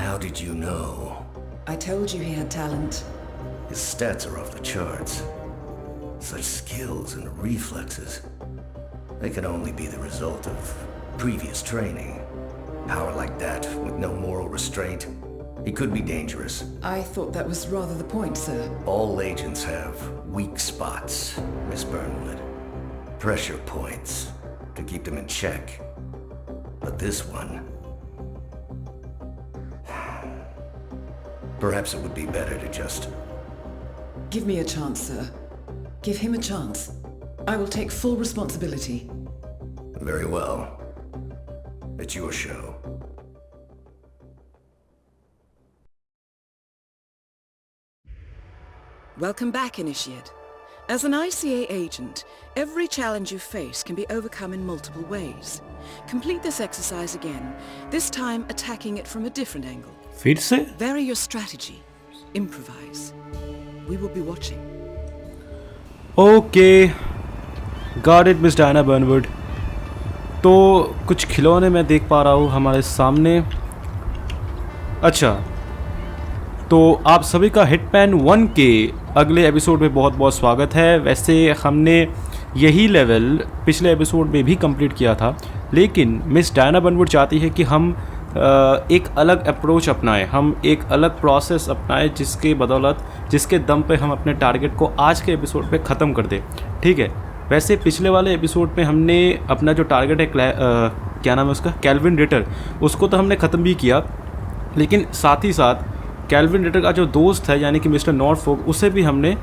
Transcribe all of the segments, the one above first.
How did you know? I told you he had talent. His stats are off the charts. Such skills and reflexes. They can only be the result of previous training. Power like that, with no moral restraint, he could be dangerous. I thought that was rather the point, sir. All agents have weak spots, Miss Burnwood. Pressure points to keep them in check. But this one... Perhaps it would be better to just... Give me a chance, sir. Give him a chance. I will take full responsibility. Very well. It's your show. Welcome back, Initiate. As an ICA agent, every challenge you face can be overcome in multiple ways. Complete this exercise again, this time attacking it from a different angle. फिर से? Vary your strategy. Improvise. We will be watching. Okay. Got it, Miss Diana Burnwood. तो कुछ खिलौने मैं देख पा रहा हूँ हमारे सामने. अच्छा, तो आप सभी का हिटमैन 1 के अगले एपिसोड में बहुत बहुत स्वागत है. वैसे हमने यही लेवल पिछले एपिसोड में भी कंप्लीट किया था, लेकिन मिस डायना बर्नवुड चाहती है कि हम एक अलग अप्रोच अपनाएं, हम एक अलग प्रोसेस अपनाएं जिसके बदौलत, जिसके दम पे हम अपने टारगेट को आज के एपिसोड पे ख़त्म कर दें. ठीक है. वैसे पिछले वाले एपिसोड में हमने अपना जो टारगेट है क्या नाम है उसका, कैल्विन रिटर, उसको तो हमने ख़त्म भी किया, लेकिन साथ ही साथ कैल्विन रिटर का जो दोस्त है यानी कि मिस्टर नॉर्थफोक, उसे भी हमने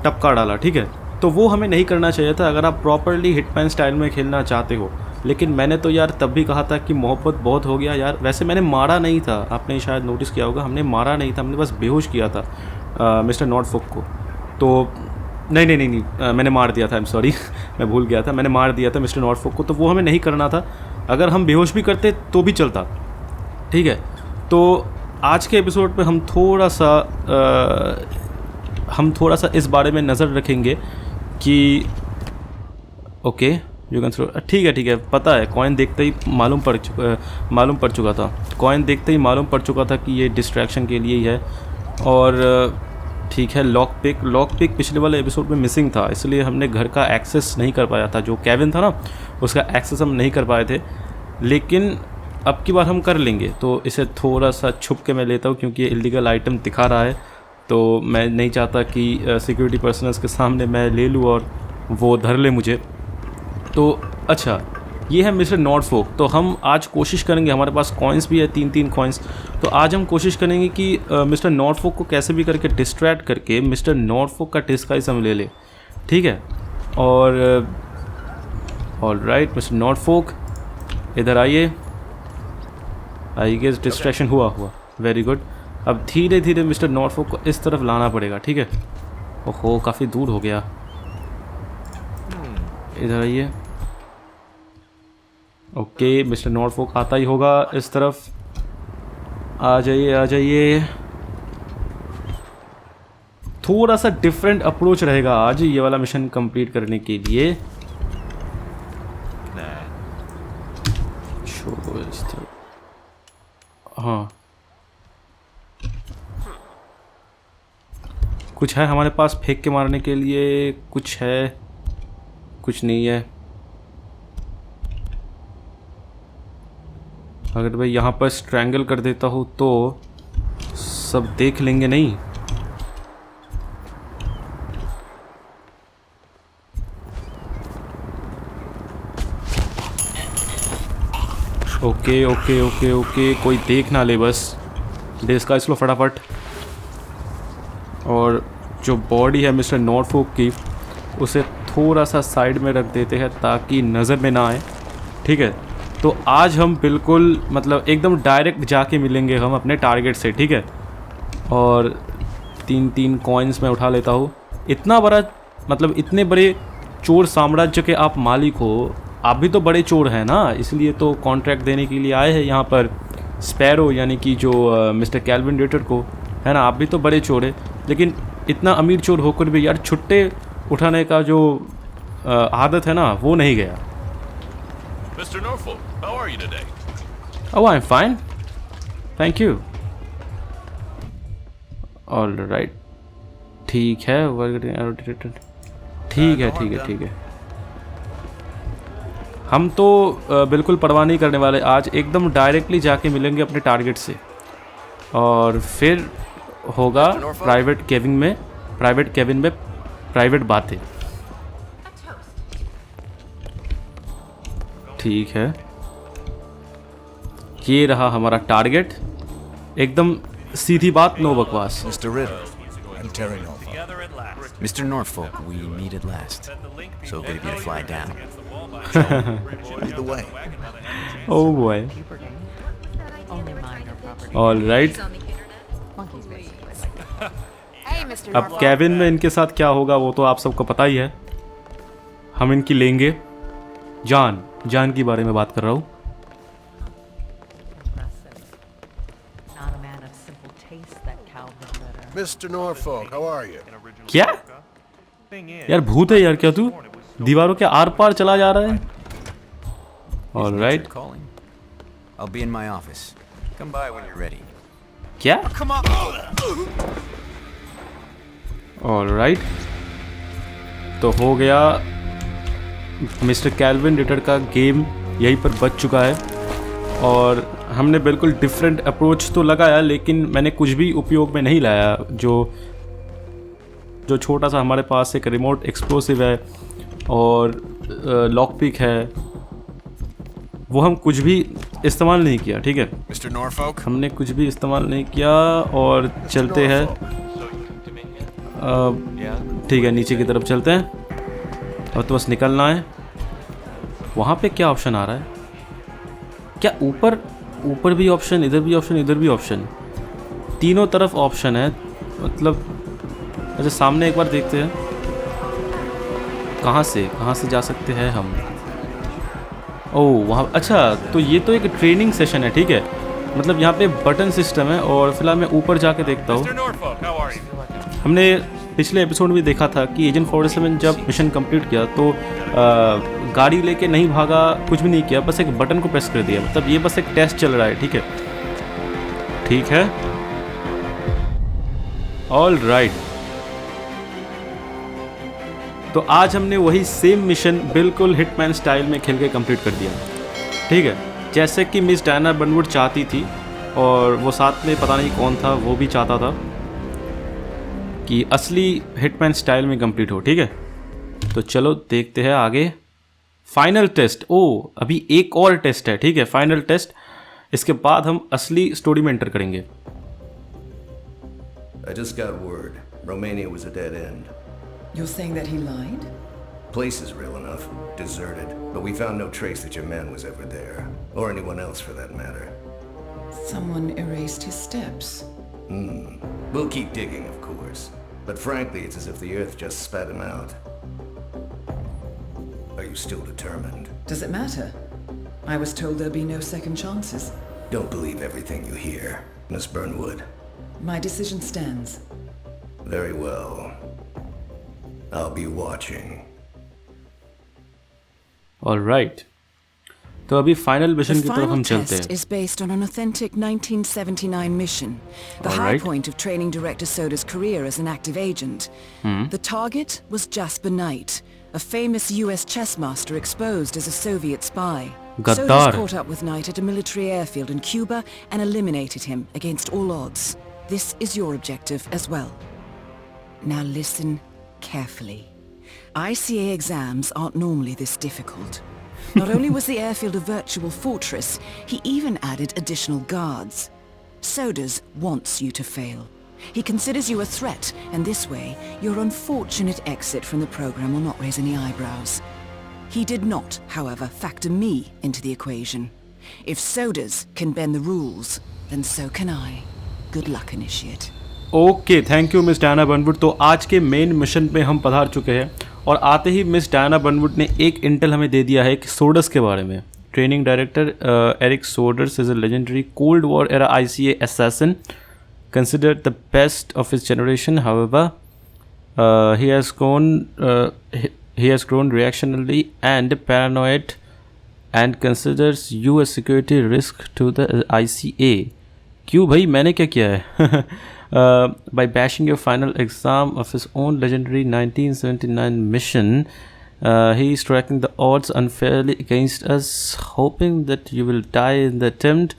टपका डाला. ठीक है. तो वो हमें नहीं करना चाहिए था अगर आप प्रॉपरली हिटमैन स्टाइल में खेलना चाहते हो. लेकिन मैंने तो यार तब भी कहा था कि मोहब्बत बहुत हो गया यार. वैसे मैंने मारा नहीं था, आपने शायद नोटिस किया होगा, हमने मारा नहीं था, हमने बस बेहोश किया था मिस्टर नॉर्थफोक को. तो नहीं, मैंने मार दिया था. आई एम सॉरी, मैं भूल गया था, मैंने मार दिया था मिस्टर नॉर्थफोक को. तो वो हमें नहीं करना था. अगर हम बेहोश भी करते तो भी चलता. ठीक है. तो आज के एपिसोड पे हम थोड़ा सा इस बारे में नज़र रखेंगे कि ओके यू कैन थ्रो. ठीक है, पता है, कॉइन देखते ही मालूम पड़ चुका था. कॉइन देखते ही मालूम पड़ चुका था कि ये डिस्ट्रैक्शन के लिए ही है. और ठीक है, लॉक पिक पिछले वाले एपिसोड में मिसिंग था, इसलिए हमने घर का एक्सेस नहीं कर पाया था. जो केविन था ना, उसका एक्सेस हम नहीं कर पाए थे, लेकिन अब की बार हम कर लेंगे. तो इसे थोड़ा सा छुप के मैं लेता हूँ क्योंकि ये इलीगल आइटम दिखा रहा है. तो मैं नहीं चाहता कि सिक्योरिटी पर्सनल्स के सामने मैं ले लूँ और वो धर ले मुझे. तो अच्छा, ये है मिस्टर नॉर्थफोक. तो हम आज कोशिश करेंगे, हमारे पास कॉइन्स भी है 3 कॉइन्स. तो आज हम कोशिश करेंगे कि मिस्टर नॉर्थफोक को कैसे भी करके डिस्ट्रैक्ट करके मिस्टर नॉर्थफोक का डिस्गाइज हम ले लें. ठीक है. और ऑलराइट मिस्टर नॉर्थफोक, इधर आइए. आई गेस डिस्ट्रैक्शन हुआ. Very good. अब धीरे धीरे मिस्टर नॉर्थफोक को इस तरफ लाना पड़ेगा. ठीक है. ओहो, काफ़ी दूर हो गया. इधर आइए. ओके, मिस्टर नॉर्थफोक आता ही होगा इस तरफ. आ जाइए. थोड़ा सा डिफरेंट अप्रोच रहेगा आज ये वाला मिशन कंप्लीट करने के लिए. हाँ, कुछ है हमारे पास फेंक के मारने के लिए? कुछ है, कुछ नहीं है. अगर भाई यहाँ पर स्ट्रैंगल कर देता हूँ तो सब देख लेंगे नहीं. ओके, कोई देख ना ले बस. इसका इसलो फटाफट. और जो बॉडी है मिस्टर नॉर्थफोक की, उसे थोड़ा सा साइड में रख देते हैं ताकि नज़र में ना आए. ठीक है. तो आज हम बिल्कुल मतलब एकदम डायरेक्ट जाके मिलेंगे हम अपने टारगेट से. ठीक है. और 3 कॉइन्स मैं उठा लेता हूँ. इतना बड़ा, मतलब इतने बड़े चोर साम्राज्य के आप मालिक हो, आप भी तो बड़े चोर हैं ना, इसलिए तो कॉन्ट्रैक्ट देने के लिए आए हैं यहाँ पर स्पैरो, यानी कि जो मिस्टर कैल्विन रिटर को, है ना. आप भी तो बड़े चोर हैं, लेकिन इतना अमीर चोर होकर भी यार छुट्टे उठाने का जो आदत है ना, वो नहीं गया. Mr. Norfolk, how are you today? Oh, I'm fine. Thank you. All right, ठीक है, ठीक है ठीक है ठीक है। हम तो बिल्कुल परवाह नहीं करने वाले, आज एकदम डायरेक्टली जाके मिलेंगे अपने टारगेट से और फिर होगा प्राइवेट केबिन में प्राइवेट बातें। ठीक है, ये रहा हमारा टारगेट, एकदम सीधी बात, नो बकवास। Mr. Riddle, I'm Terry Norfolk. Mr. Norfolk, we meet at last. So good of you to fly down. Lead the way. Oh boy. All right. अब केबिन में इनके साथ क्या होगा वो तो आप सबको पता ही है। हम इनकी लेंगे जान के बारे में बात कर रहा हूँ। Mr. Norfolk, how are you? क्या यार, भूत है यार क्या तू? दीवारों के आर पार चला जा रहा है। All right. Calling. I'll be in my office. Come by when you're ready. क्या? Come on. All right. तो हो गया, मिस्टर कैल्विन रिटर का गेम यहीं पर बच चुका है और हमने बिल्कुल डिफरेंट अप्रोच तो लगाया, लेकिन मैंने कुछ भी उपयोग में नहीं लाया। जो छोटा सा हमारे पास एक रिमोट एक्सप्लोसिव है और लॉक पिक है, वो हम कुछ भी इस्तेमाल नहीं किया। ठीक है, Mr. Norfolk. हमने कुछ भी इस्तेमाल नहीं किया और चलते हैं। ठीक है, नीचे की तरफ चलते हैं और तो बस निकलना है। वहाँ पे क्या ऑप्शन आ रहा है? क्या ऊपर भी ऑप्शन, इधर भी ऑप्शन, इधर भी ऑप्शन, तीनों तरफ ऑप्शन है मतलब। अच्छा, सामने एक बार देखते हैं कहाँ से जा सकते हैं हम। ओह वहाँ, अच्छा तो ये तो एक ट्रेनिंग सेशन है। ठीक है, मतलब यहाँ पे बटन सिस्टम है और फिलहाल मैं ऊपर जाके देखता हूँ। हमने पिछले एपिसोड में देखा था कि एजेंट 47 जब मिशन कंप्लीट किया तो गाड़ी लेके नहीं भागा, कुछ भी नहीं किया, बस एक बटन को प्रेस कर दिया। मतलब ये बस एक टेस्ट चल रहा है। ठीक है, ऑल राइट। तो आज हमने वही सेम मिशन बिल्कुल हिटमैन स्टाइल में खेल के कंप्लीट कर दिया। ठीक है, जैसे कि मिस डायना बर्नवुड चाहती थी और वो साथ में पता नहीं कौन था, वो भी चाहता था कि असली हिटमैन स्टाइल में कंप्लीट हो। ठीक है, तो चलो देखते हैं आगे। फाइनल टेस्ट, अभी एक और टेस्ट है। ठीक है, फाइनल टेस्ट, इसके बाद हम असली स्टोरी में एंटर करेंगे। I just got word. Romania was a dead end. You're saying that he lied? Place is real enough. Deserted. But we found no trace that your man was ever there. Or anyone else for that matter. Someone erased his steps. We'll keep digging, of course. But frankly, it's as if the Earth just spat him out. Are you still determined? Does it matter? I was told there'll be no second chances. Don't believe everything you hear, Miss Burnwood. My decision stands. Very well. I'll be watching. All right. तो अभी final mission की The तरफ हम final चलते test हैं। is based on an authentic 1979 mission, the All high right. point of training Director Soda's career as an active agent. The target was Jasper Knight, a famous US chess master exposed as a Soviet spy. Gaddar. Sodas caught up with Knight at a military airfield in Cuba and eliminated him against all odds. This is your objective as well. Now listen carefully. ICA exams aren't normally this difficult. Not only was the airfield a virtual fortress, he even added additional guards. Sodas wants you to fail. He considers you a threat, and this way, your unfortunate exit from the program will not raise any eyebrows. He did not, however, factor me into the equation. If Sodas can bend the rules, then so can I. Good luck, Initiate. Okay, thank you Miss Diana Burnwood. तो आज के main mission पे हम पधार चुके हैं और आते ही मिस डायना बर्नवुड ने एक इंटेल हमें दे दिया है कि सोडस के बारे में। Training director Eric Soders is a legendary cold war era ICA assassin considered the best of his generation. However, he has grown reactionary and paranoid and considers you a security risk to the ICA. क्यों भाई, मैंने क्या किया है? by bashing your final exam of his own legendary 1979 mission. He is striking the odds unfairly against us, hoping that you will die in the attempt.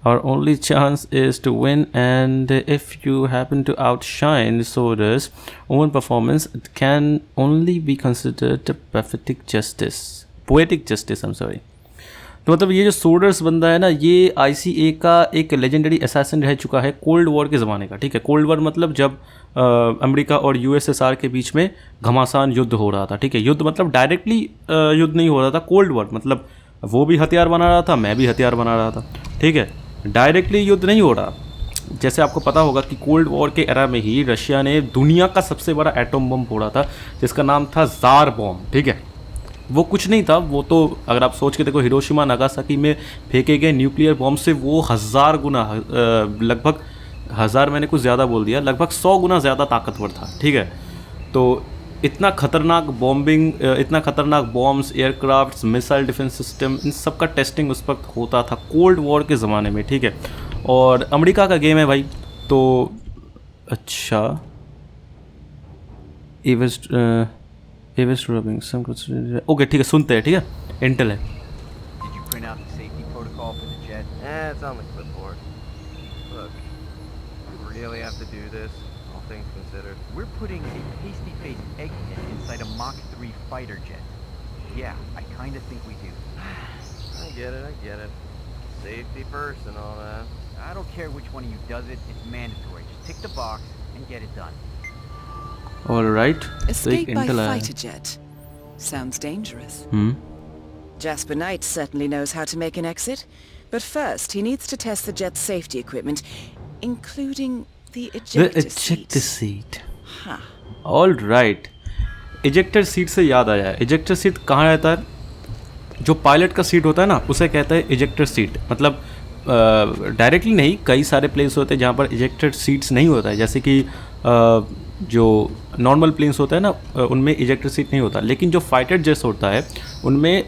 Our only chance is to win, and if you happen to outshine Soda's own performance, it can only be considered poetic justice. I'm sorry. तो मतलब ये जो सोडर्स बंदा है ना, ये ICA का एक लेजेंडरी असैसिन रह चुका है कोल्ड वॉर के ज़माने का, ठीक है। कोल्ड वॉर मतलब जब अमेरिका और USSR के बीच में घमासान युद्ध हो रहा था, ठीक है। युद्ध मतलब डायरेक्टली युद्ध नहीं हो रहा था, कोल्ड वॉर मतलब वो भी हथियार बना रहा था, मैं भी हथियार बना रहा था, ठीक है। डायरेक्टली युद्ध नहीं हो रहा। जैसे आपको पता होगा कि कोल्ड वॉर के एरा में ही रशिया ने दुनिया का सबसे बड़ा एटम बम फोड़ा था, जिसका नाम था जार बॉम्ब, ठीक है। वो कुछ नहीं था, वो तो अगर आप सोच के देखो, हिरोशिमा नागासाकी में फेंके गए न्यूक्लियर बॉम्ब से वो 1000 गुना, लगभग 1000 मैंने कुछ ज़्यादा बोल दिया, लगभग 100 गुना ज़्यादा ताकतवर था, ठीक है। तो इतना खतरनाक बॉम्बिंग, इतना खतरनाक bombs, aircrafts, missile defence system, इन सब का टेस्टिंग उस वक्त होता था कोल्ड वॉर के ज़माने में, ठीक है। और अमेरिका का गेम है भाई, तो अच्छा ओके, ठीक है, सुनते हैं, ठीक है, इंटेल है। Really have to do this, all things considered. We're putting a pasty-faced egghead inside a Mach 3 fighter jet. Yeah, I kind of think we do. I get it. Safety first and all that. I don't care which one of you does it, it's mandatory. Just tick the box and get it done. All right. Escape by fighter jet. Sounds dangerous. Jasper Knight certainly knows how to make an exit, but first he needs to test the jet's safety equipment, including the ejector seat. Huh. All right. Ejector seat से याद आया, ejector seat कहाँ रहता है? जो pilot का seat होता है ना, उसे कहता है इजेक्टर सीट। मतलब डायरेक्टली नहीं, कई सारे प्लेन्स होते हैं जहाँ पर इजेक्टर सीट्स नहीं होता है, जैसे कि जो नॉर्मल प्लेन्स होता है ना, उनमें इजेक्टर सीट नहीं होता, लेकिन जो फाइटर जेट्स होता है उनमें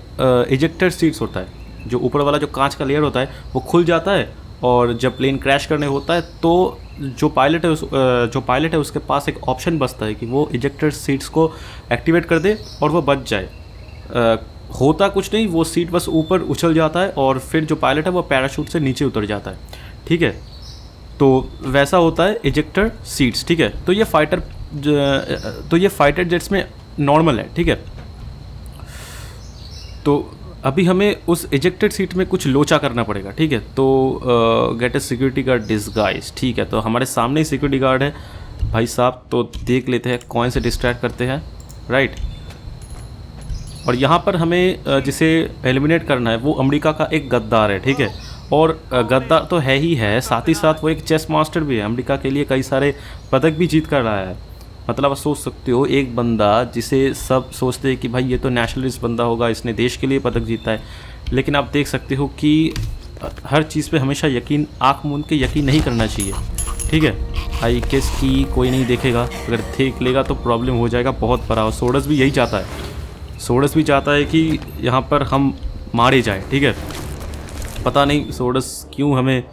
इजेक्टर सीट्स होता है। जो ऊपर वाला जो कांच का लेयर होता है वो खुल जाता है, और जब प्लेन क्रैश करने होता है तो जो पायलट है उसके पास एक ऑप्शन बचता है कि वो इजेक्टर सीट्स को एक्टिवेट कर दे और वो बच जाए। होता कुछ नहीं, वो सीट बस ऊपर उछल जाता है और फिर जो पायलट है वो पैराशूट से नीचे उतर जाता है, ठीक है। तो वैसा होता है इजेक्टर सीट्स, ठीक है। तो ये फाइटर जेट्स में नॉर्मल है, ठीक है। तो अभी हमें उस इजेक्टेड सीट में कुछ लोचा करना पड़ेगा, ठीक है। तो गेट ए सिक्योरिटी गार्ड डिस्गाइज, ठीक है। तो हमारे सामने ही सिक्योरिटी गार्ड है भाई साहब, तो देख लेते हैं, कॉइन से डिस्ट्रैक्ट करते हैं, राइट। और यहाँ पर हमें जिसे एलिमिनेट करना है वो अमेरिका का एक गद्दार है, ठीक है। और गद्दार तो है ही है, साथ ही साथ वो एक चेस मास्टर भी है, अमेरिका के लिए कई सारे पदक भी जीत कर रहा है। मतलब आप सोच सकते हो, एक बंदा जिसे सब सोचते हैं कि भाई ये तो नेशनलिस्ट बंदा होगा, इसने देश के लिए पदक जीता है, लेकिन आप देख सकते हो कि हर चीज़ पे हमेशा यकीन, आँख मूंद के यकीन नहीं करना चाहिए, ठीक है। आई गेस कि कोई नहीं देखेगा, अगर देख लेगा तो प्रॉब्लम हो जाएगा बहुत बड़ा। और सोडस भी यही चाहता है, सोडस भी चाहता है कि यहाँ पर हम मारे जाए, ठीक है। पता नहीं सोडस क्यों हमें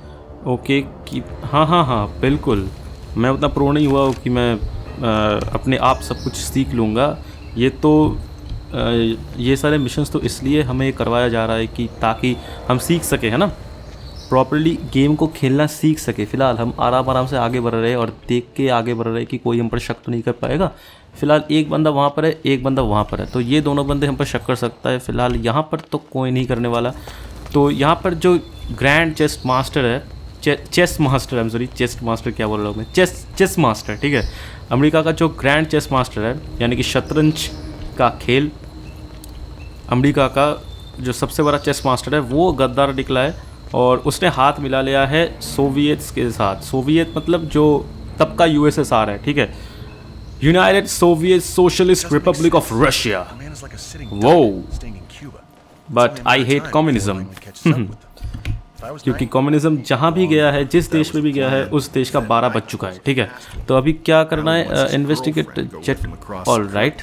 ओके कि हाँ बिल्कुल, मैं उतना प्रो नहीं हुआ कि मैं अपने आप सब कुछ सीख लूँगा। ये तो ये सारे मिशंस तो इसलिए हमें करवाया जा रहा है कि ताकि हम सीख सकें, है ना, प्रॉपर्ली गेम को खेलना सीख सके। फ़िलहाल हम आराम से आगे बढ़ रहे हैं और देख के आगे बढ़ रहे हैं कि कोई हम पर शक तो नहीं कर पाएगा। फ़िलहाल एक बंदा वहाँ पर है, एक बंदा वहाँ पर है, तो ये दोनों बंदे हम पर शक कर सकता है। फ़िलहाल यहाँ पर तो कोई नहीं करने वाला। तो यहाँ पर जो ग्रैंड चेस मास्टर है, चेस मास्टर क्या बोल रहा हूँ मैं, चेस मास्टर, ठीक है। अमेरिका का जो ग्रैंड चेस मास्टर है, यानी कि शतरंज का खेल, अमेरिका का जो सबसे बड़ा चेस मास्टर है, वो गद्दार निकला है और उसने हाथ मिला लिया है सोवियट्स के साथ। सोवियत मतलब जो तब का USSR है, ठीक है, United Soviet socialist Republic of Russia. वो बट आई हेट कम्युनिज्म, क्योंकि कम्युनिज्म जहाँ भी गया है, जिस देश में भी गया है, उस देश का 12 बज चुका है, ठीक है। तो अभी क्या करना है, investigate jet, all right,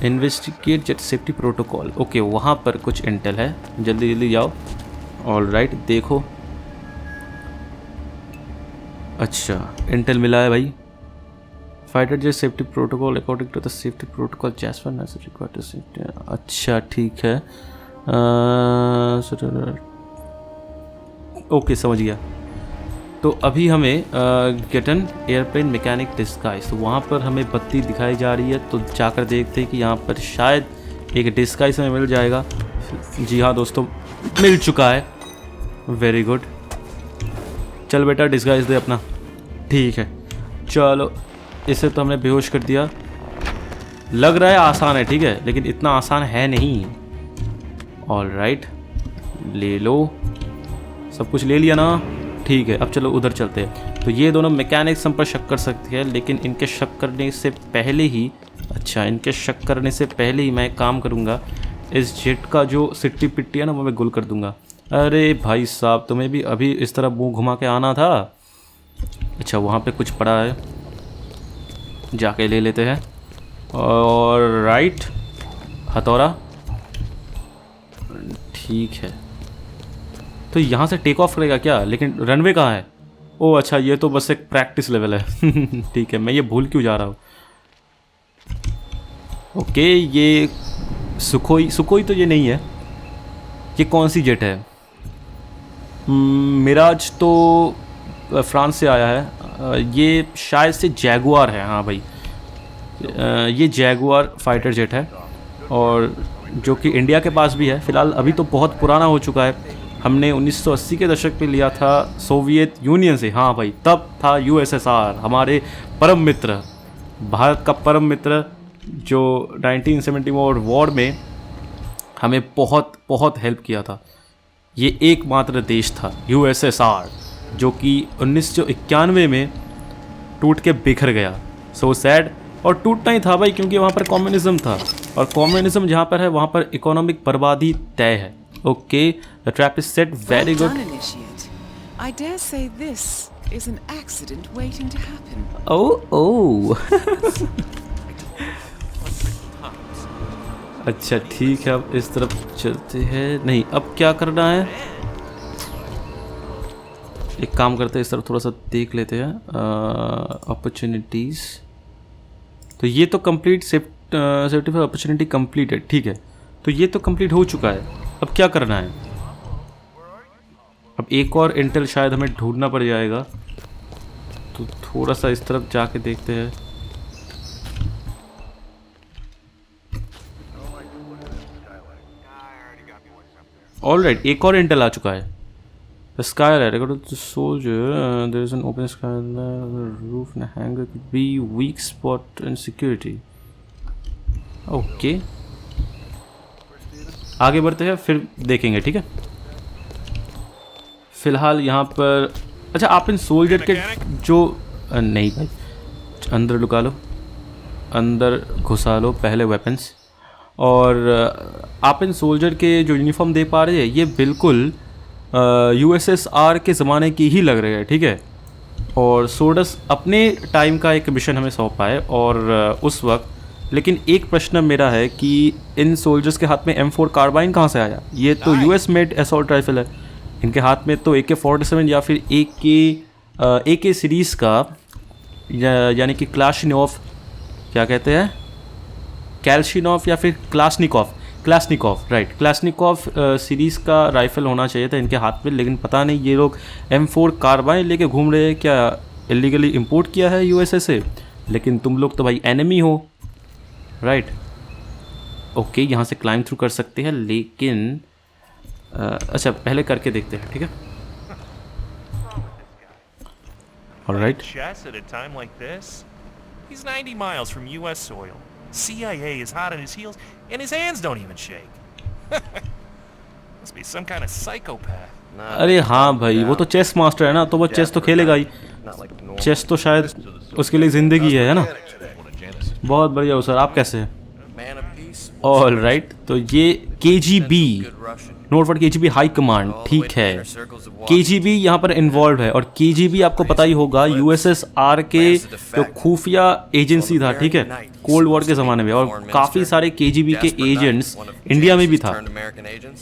investigate jet safety protocol, okay. वहाँ पर कुछ इंटेल है, जल्दी जाओ, ऑल राइट। देखो अच्छा इंटेल मिला है भाई। Fighter jet safety protocol according to the safety protocol जैसवन एज रिक्वायर्ड टू सेफ्टी। अच्छा ठीक है, ओके समझ गया। तो अभी हमें get an airplane mechanic disguise, तो वहाँ पर हमें बत्ती दिखाई जा रही है, तो जाकर देखते हैं कि यहाँ पर शायद एक डिस्गाइज हमें मिल जाएगा। जी हाँ दोस्तों, मिल चुका है। वेरी गुड, चल बेटा डिस्गाइज दे अपना। ठीक है चलो, इसे तो हमने बेहोश कर दिया। लग रहा है आसान है, ठीक है, लेकिन इतना आसान है नहीं। ऑल राइट, ले लो, सब कुछ ले लिया ना। ठीक है, अब चलो उधर चलते हैं। तो ये दोनों मैकेनिक्स हम पर शक कर सकते हैं, लेकिन इनके शक करने से पहले ही, अच्छा इनके शक करने से पहले ही मैं काम करूँगा, इस जेट का जो सिट्टी पिट्टी है ना वो मैं गुल कर दूँगा। अरे भाई साहब, तुम्हें भी अभी इस तरह मुँह घुमा के आना था। अच्छा वहाँ पे कुछ पड़ा है, जाके ले लेते हैं। और राइट, हथौड़ा, ठीक है। तो यहाँ से टेक ऑफ करेगा क्या? लेकिन रनवे कहाँ है? ओह अच्छा, ये तो बस एक प्रैक्टिस लेवल है। ठीक है, मैं ये भूल क्यों जा रहा हूँ। ओके, ये सुखोई तो ये नहीं है। ये कौन सी जेट है? मिराज तो फ्रांस से आया है। ये शायद से जैगुआर है। हाँ भाई, ये जैगुआर फाइटर जेट है, और जो कि इंडिया के पास भी है फ़िलहाल। अभी तो बहुत पुराना हो चुका है, हमने 1980 के दशक पे लिया था सोवियत यूनियन से। हाँ भाई, तब था यूएसएसआर, हमारे परम मित्र, भारत का परम मित्र, जो 1971 वॉर में हमें बहुत बहुत हेल्प किया था। ये एकमात्र देश था यूएसएसआर जो कि 1991 में टूट के बिखर गया। So sad. और टूटना ही था भाई, क्योंकि वहाँ पर कम्युनिज्म था, और कम्युनिज्म जहाँ पर है वहाँ पर इकोनॉमिक बर्बादी तय है। Okay, the trap is set. Very good. I dare say this is an accident waiting to happen. ओह अच्छा ठीक है, अब इस तरफ चलते हैं। नहीं, अब क्या करना है? एक काम करते हैं, इस तरफ थोड़ा सा देख लेते हैं। अपॉर्चुनिटीज़, तो ये तो complete safety for opportunity completed. ठीक है, तो ये तो कंप्लीट हो चुका है। अब क्या करना है? अब एक और इंटेल शायद हमें ढूंढना पड़ जाएगा, तो थोड़ा सा इस तरफ जाके देखते हैं। ऑलराइट, एक और इंटेल आ चुका है। Skylight, according to the soldier, there is an open skylight, the roof and hangar could be weak spot in security. Okay. आगे बढ़ते हैं, फिर देखेंगे। ठीक है, फिलहाल यहाँ पर अच्छा आप इन सोल्जर के जो नहीं भाई, अंदर लुका लो, अंदर घुसा लो पहले वेपन्स। और आप इन सोल्जर के जो यूनिफॉर्म दे पा रहे हैं, ये बिल्कुल यूएसएसआर के ज़माने की ही लग रही है। ठीक है, और सोर्डस अपने टाइम का एक मिशन हमें सौंपा है, और उस वक्त। लेकिन एक प्रश्न मेरा है कि इन सोल्जर्स के हाथ में M4 कार्बाइन कहाँ से आया? ये तो यूएस मेड असॉल्ट राइफल है। इनके हाथ में तो AK-47 या फिर AK सीरीज़ का, यानी कि क्लाशनिकोव, क्या कहते हैं, कैल्शिनोव या फिर क्लाशनिकोव, राइट, क्लाशनिकोव सीरीज़ का राइफ़ल होना चाहिए था इनके हाथ में। लेकिन पता नहीं ये लोग M4 कार्बाइन लेके घूम रहे हैं, क्या इलीगली इंपोर्ट किया है यूएसए से? लेकिन तुम लोग तो भाई एनिमी हो, राइट। ओके, यहाँ से क्लाइम थ्रू कर सकते हैं, लेकिन अच्छा पहले करके देखते हैं। ठीक है, alright. Chess at a time like this? He's 90 miles from US soil. CIA is hot on his heels, and his hands don't even shake. Must be some kind of psychopath. अरे हाँ भाई, वो तो चेस मास्टर है ना, तो वो chess तो खेलेगा ही। चेस तो शायद उसके लिए ज़िंदगी है ना। बहुत बढ़िया हो सर, आप कैसे हैं? ऑल राइट, तो ये KGB, note for KGB high command. ठीक है, KGB यहाँ पर इन्वॉल्व है, और KGB आपको पता ही होगा यूएसएसआर के जो खुफिया एजेंसी था। ठीक है, कोल्ड वॉर के ज़माने में, और काफ़ी सारे KGB के एजेंट्स इंडिया में भी था।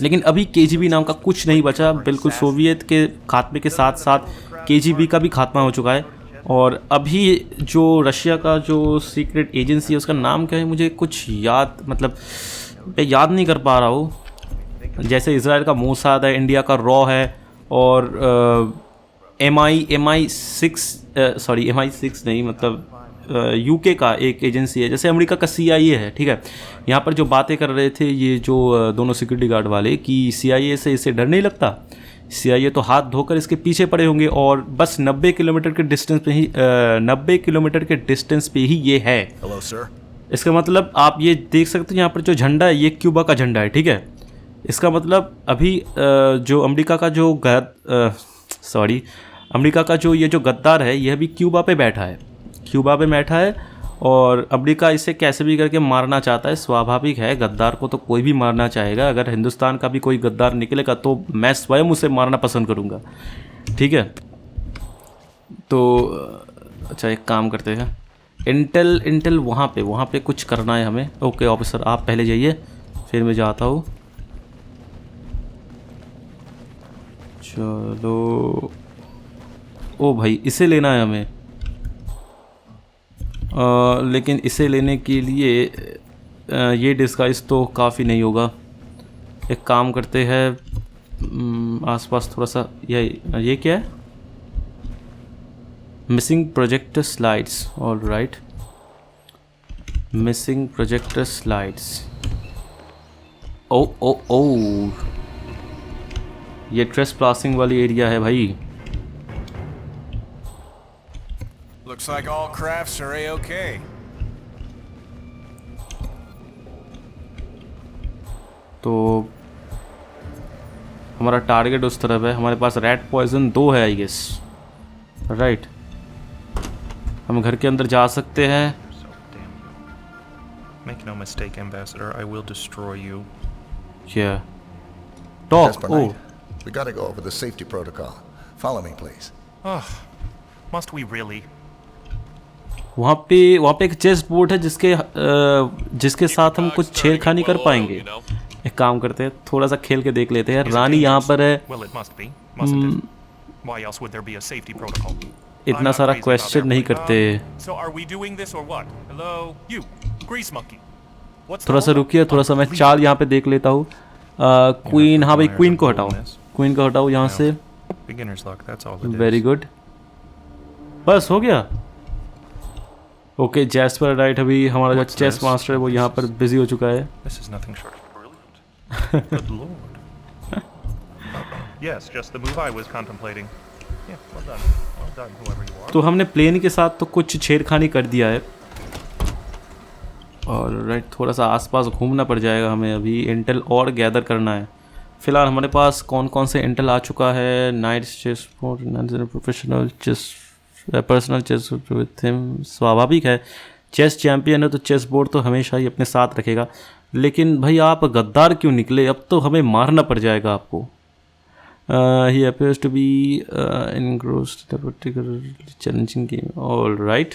लेकिन अभी KGB नाम का कुछ नहीं बचा, बिल्कुल सोवियत के खात्मे के साथ साथ KGB का भी खात्मा हो चुका है। और अभी जो रशिया का जो सीक्रेट एजेंसी है उसका नाम क्या है मुझे कुछ याद, मतलब मैं याद नहीं कर पा रहा हूँ। जैसे इजराइल का मोसाद है, इंडिया का रॉ है, और MI6 नहीं, मतलब UK का एक एजेंसी है। जैसे अमेरिका का CIA है, ठीक है। यहाँ पर जो बातें कर रहे थे ये जो दोनों सिक्योरिटी गार्ड वाले कि CIA से इसे डर नहीं लगता, CIA तो हाथ धोकर इसके पीछे पड़े होंगे, और बस 90 किलोमीटर के डिस्टेंस पे ही 90 किलोमीटर के डिस्टेंस पे ही ये है। Hello, sir. इसका मतलब आप ये देख सकते हैं यहाँ पर जो झंडा है ये क्यूबा का झंडा है, ठीक है। इसका मतलब अभी जो अमेरिका का जो अमेरिका का जो ये जो गद्दार है ये अभी क्यूबा पे बैठा है, और अमेरिका इसे कैसे भी करके मारना चाहता है। स्वाभाविक है, गद्दार को तो कोई भी मारना चाहेगा। अगर हिंदुस्तान का भी कोई गद्दार निकलेगा तो मैं स्वयं उसे मारना पसंद करूँगा, ठीक है। तो अच्छा एक काम करते हैं, इंटेल वहाँ पे कुछ करना है हमें। ओके ऑफिसर आप पहले जाइए, फिर मैं जाता हूँ। चलो, ओ भाई इसे लेना है हमें, लेकिन इसे लेने के लिए ये डिस्गाइज तो काफ़ी नहीं होगा। एक काम करते हैं, आसपास थोड़ा सा ये क्या है, missing projector slides. All right, missing projector slides. ओ ये ट्रेस प्लासिंग वाली एरिया है भाई। Looks like all crafts are A-okay. तो हमारा टारगेट उस तरफ है। हमारे पास रेड पॉइजन 2 है आई गेस, राइट। हम घर के अंदर जा सकते हैं। Make no mistake, Ambassador, I will destroy you. Yeah. Talk. Jasper Oh. Knight, we gotta go over the safety protocol. Follow me, please. Must we really? वहाँ पे एक चेस बोर्ड है जिसके साथ हम कुछ छेड़खानी कर पाएंगे। एक काम करते हैं, थोड़ा सा खेल के देख लेते हैं। रानी यहाँ पर है। Well, it must be, mustn't it? Why else would there be a safety protocol? इतना सारा क्वेश्चन नहीं करते। So are we doing this or what? Hello, you, grease monkey. What's थोड़ा सा रुकिए, थोड़ा सा मैं चाल यहाँ पे देख लेता हूँ। क्वीन, हाँ भाई क्वीन को हटाओ यहाँ से। Beginner's luck, that's all it is. Very good, बस हो गया। ओके जैस्पर राइट, अभी हमारा जो चेस मास्टर है वो यहाँ पर बिजी हो चुका है। This is nothing short of brilliant. Good lord. Yes, just the move I was contemplating. Yeah, well done, whoever you are. तो हमने प्लेन के साथ तो कुछ छेड़खानी कर दिया है, और राइट थोड़ा सा आसपास घूमना पड़ जाएगा हमें। अभी इंटेल और गैदर करना है। फिलहाल हमारे पास कौन कौन से इंटेल आ चुका है। Knight chess professional chess, personal chess with him. स्वाभाविक है, चेस चैंपियन है तो चेस बोर्ड तो हमेशा ही अपने साथ रखेगा। लेकिन भाई आप गद्दार क्यों निकले, अब तो हमें मारना पड़ जाएगा आपको। He appears to be engrossed in a particularly challenging game. All right,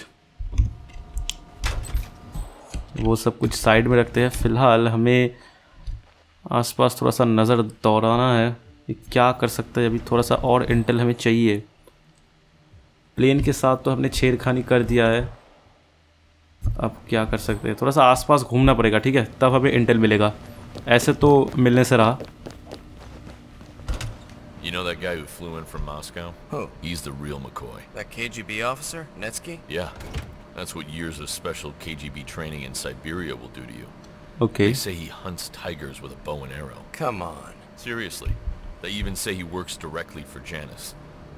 वो सब कुछ साइड में रखते हैं। फिलहाल हमें आसपास थोड़ा सा नज़र दौड़ाना है, ये क्या कर सकते हैं। अभी थोड़ा सा और इंटेल हमें चाहिए। प्लेन के साथ तो हमने छेड़खानी कर दिया है, अब क्या कर सकते हैं। थोड़ा सा आसपास घूमना पड़ेगा, ठीक है, तब हमें इंटेल मिलेगा। ऐसे तो मिलने से रहा। You know that guy who flew in from Moscow? Who? He's the real McCoy. That KGB officer, Netsky? Yeah, that's what years of special KGB training in Siberia will do to you. Okay. They say he hunts tigers with a bow and arrow. Come on. Seriously. They even say he works directly for Janice.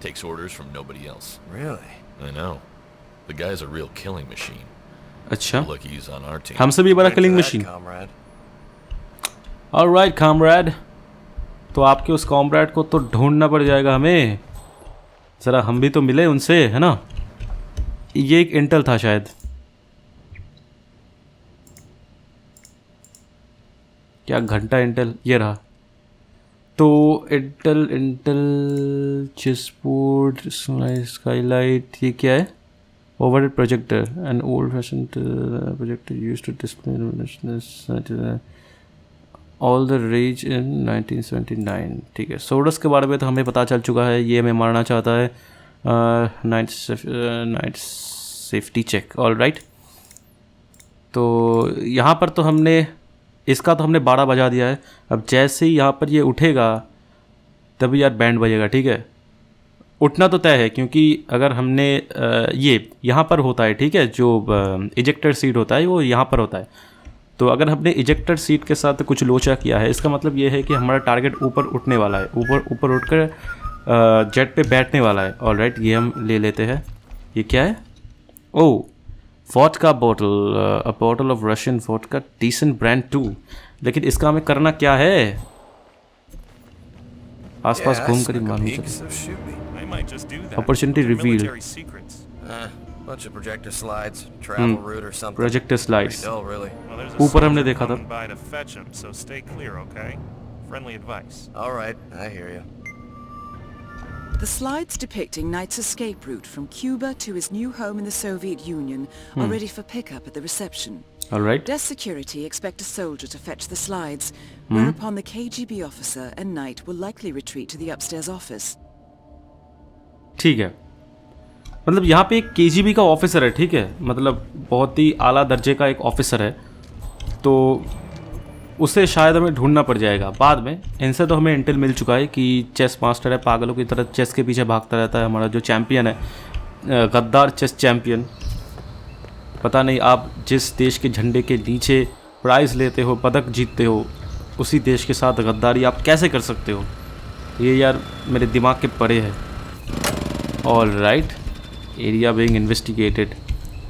Takes orders from nobody else. Really? I know. The guy's a real killing machine. अच्छा, Lucky he's on our team. हमसे भी बड़ा killing machine. Alright comrade, तो आपके उस comrade को तो ढूंढना पड़ जाएगा हमें। ज़रा हम भी तो मिले उनसे, है ना। ये एक इंटेल था शायद। क्या घंटा इंटेल, ये रहा। तो इंटेल चेसबोर्ड स्काईलाइट, ये क्या है। Overhead projector, an old fashion projector used to display all the rage in 1979। ठीक है, सोडस के बारे में तो हमें पता चल चुका है, ये हमें मारना चाहता है। Knight safety check, all right. तो यहाँ पर तो हमने इसका तो हमने 12 बजा दिया है। अब जैसे ही यहाँ पर ये उठेगा तभी यार बैंड बजेगा, ठीक है। उठना तो तय है क्योंकि अगर हमने ये यहाँ पर होता है, ठीक है, जो इजेक्टर सीट होता है वो यहाँ पर होता है। तो अगर हमने इजेक्टर सीट के साथ कुछ लोचा किया है, इसका मतलब ये है कि हमारा टारगेट ऊपर उठने वाला है, ऊपर उठकर जेट पे बैठने वाला है। ऑलराइट, ये हम ले लेते हैं। ये क्या है? Oh, vodka bottle, a bottle of Russian vodka, decent brand 2। लेकिन इसका हमें करना क्या है? आसपास घूम कर ही मालूम चले। Opportunity reveal, Bunch of projector slides, travel route or something. Projector slides Dull, really. ऊपर हमने देखा था। By to fetch him, so stay clear, okay? Friendly advice. All right, I hear you. The slides depicting Knight's escape route from Cuba to his new home in the Soviet Union are ready for pickup at the reception. Alright, Desk security expect a soldier to fetch the slides, whereupon the KGB officer and Knight will likely retreat to the upstairs office. ठीक है। मतलब यहाँ पे एक KGB का officer है, ठीक है, मतलब बहुत ही आला दर्जे का एक ऑफिसर है। तो उसे शायद हमें ढूंढना पड़ जाएगा बाद में। इनसे तो हमें इंटेल मिल चुका है कि चेस मास्टर है, पागलों की तरह चेस के पीछे भागता रहता है। हमारा जो चैम्पियन है, गद्दार चेस चैम्पियन। पता नहीं आप जिस देश के झंडे के नीचे प्राइज़ लेते हो, पदक जीतते हो, उसी देश के साथ गद्दारी आप कैसे कर सकते हो? ये यार मेरे दिमाग के परे है। All right, area being investigated.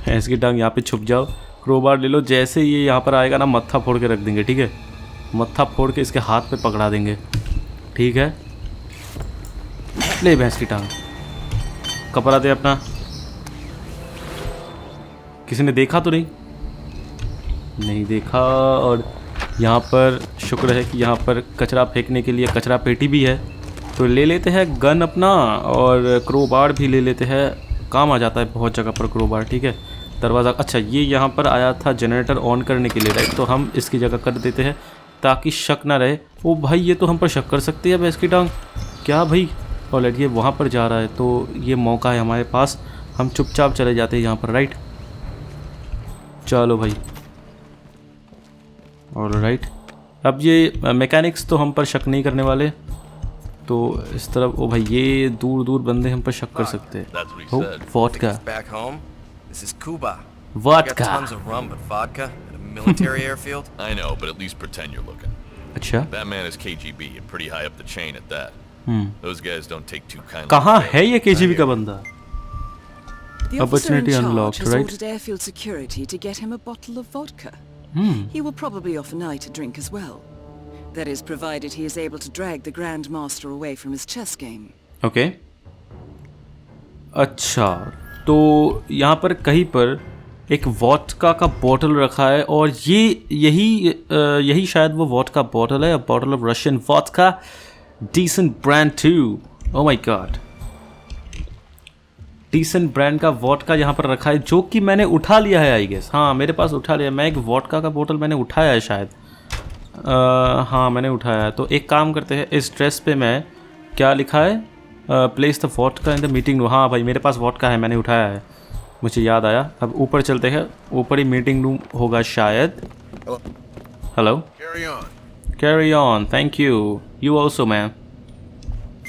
इसकी टांग यहाँ पे छुप जाओ, क्रोबार ले लो। जैसे ये यहाँ पर आएगा ना, मत्था फोड़ के रख देंगे, ठीक है। मत्था फोड़ के इसके हाथ पे पकड़ा देंगे, ठीक है। ले भैंस की टांग, कपड़ा दे अपना। किसी ने देखा तो नहीं देखा। और यहाँ पर शुक्र है कि यहाँ पर कचरा फेंकने के लिए कचरा पेटी भी है। तो ले लेते हैं गन अपना, और क्रोबार भी ले लेते हैं, काम आ जाता है बहुत जगह पर क्रोबार, ठीक है। दरवाज़ा, अच्छा ये यहाँ पर आया था जनरेटर ऑन करने के लिए, राइट। तो हम इसकी जगह कर देते हैं ताकि शक ना रहे। ओ भाई, ये तो हम पर शक कर सकती है भैंस की टांग। क्या भाई? और ये वहाँ पर जा रहा है, तो ये मौका है हमारे पास। हम चुपचाप चले जाते हैं यहाँ पर, राइट। चलो भाई, ऑलराइट। अब ये मैकेनिक्स तो हम पर शक नहीं करने वाले। तो इस तरफ, ओ भाई, ये दूर दूर बंदे हम पर शक कर सकते हैं। Oh, vodka, Back home, this is Cuba. Got vodka. tons of rum, but vodka at a military airfield. I know, but at least pretend you're looking. अच्छा, That man is KGB and pretty high up the chain at that. Those guys don't take too kindly. कहाँ है ये KGB का बंदा? The officer in Opportunity charge unlocked, has right? ordered airfield security to get him a bottle of vodka. He will probably offer Knight a drink as well. That is, provided he is able to drag the Grand Master away from his chess game. Okay, अच्छा। तो यहाँ पर कहीं पर एक vodka का bottle रखा है, और ये यही शायद वो वोडका बॉटल है। Bottle of Russian vodka, decent brand 2। Oh my god, decent brand का वोडका यहाँ पर रखा है, जो कि मैंने उठा लिया है, आई गेस। हाँ, मेरे पास उठा लिया। मैं एक वोडका का बोतल मैंने उठाया है शायद। हाँ, मैंने उठाया है। तो एक काम करते हैं, इस ड्रेस पे मैं क्या लिखा है, place the vodka in the meeting room. हाँ भाई, मेरे पास वोडका है, मैंने उठाया है, मुझे याद आया। अब ऊपर चलते हैं, ऊपर ही मीटिंग रूम होगा शायद। Hello, carry on, thank you, you also man,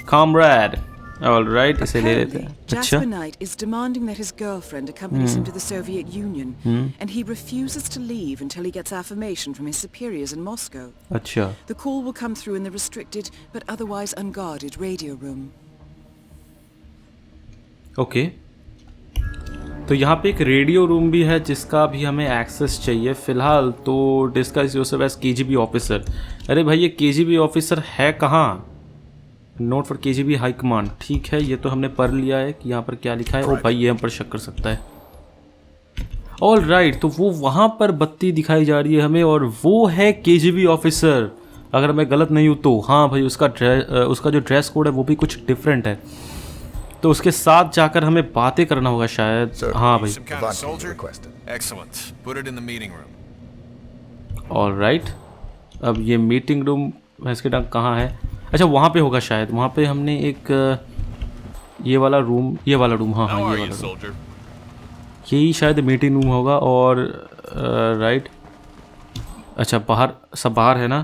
comrade. Alright, इसे ले लेते हैं। अच्छा, Jasper Knight is demanding that his girlfriend accompanies him to the Soviet Union, and he refuses to leave until he gets affirmation from his superiors in Moscow. अच्छा, The call will come through in the restricted but otherwise unguarded radio room. Okay. तो यहाँ पे एक radio room भी है जिसका भी हमें एक्सेस चाहिए फ़िलहाल। तो discuss yourself as KGB officer. अरे भाई, ये KGB ऑफिसर है कहाँ? Not for KGB high command. ठीक है, ये तो हमने पढ़ लिया है कि यहाँ पर क्या लिखा है। ओ भाई, ये हम पर शक कर सकता है। ऑल राइट, तो वो वहाँ पर बत्ती दिखाई जा रही है हमें, और वो है KGB ऑफिसर, अगर मैं गलत नहीं हूँ तो। हाँ भाई, उसका जो ड्रेस कोड है वो भी कुछ डिफरेंट है। तो उसके साथ जाकर हमें बातें करना होगा शायद। हाँ भाई, Excellent. Put it in the meeting room. All right. अब ये मीटिंग रूम इसके डाक कहाँ है? अच्छा, वहाँ पे होगा शायद। वहाँ पे हमने एक ये वाला रूम, हाँ हाँ ये वाला रूम, यही शायद मीटिंग रूम होगा। और राइट, अच्छा बाहर, सब बाहर है ना।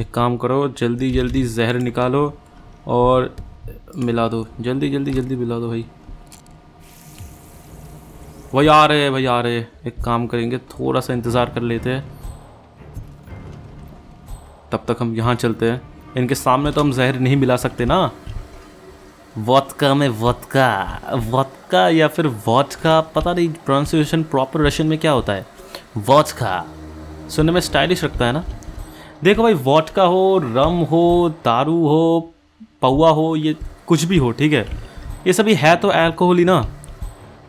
एक काम करो, जल्दी जल्दी जहर निकालो और मिला दो, जल्दी जल्दी जल्दी मिला दो भाई। वही आ रहे हैं, भाई आ रहे हैं। एक काम करेंगे, थोड़ा सा इंतज़ार कर लेते हैं, तब तक हम यहाँ चलते हैं। इनके सामने तो हम जहर नहीं मिला सकते ना। वोदका में वोदका या फिर वोदका, पता नहीं प्रोनाउंसिएशन प्रॉपर रशियन में क्या होता है। वोदका सुनने में स्टाइलिश लगता है ना। देखो भाई, वोदका हो, रम हो, दारू हो, पौवा हो, ये कुछ भी हो, ठीक है, ये सभी है तो अल्कोहल ही ना,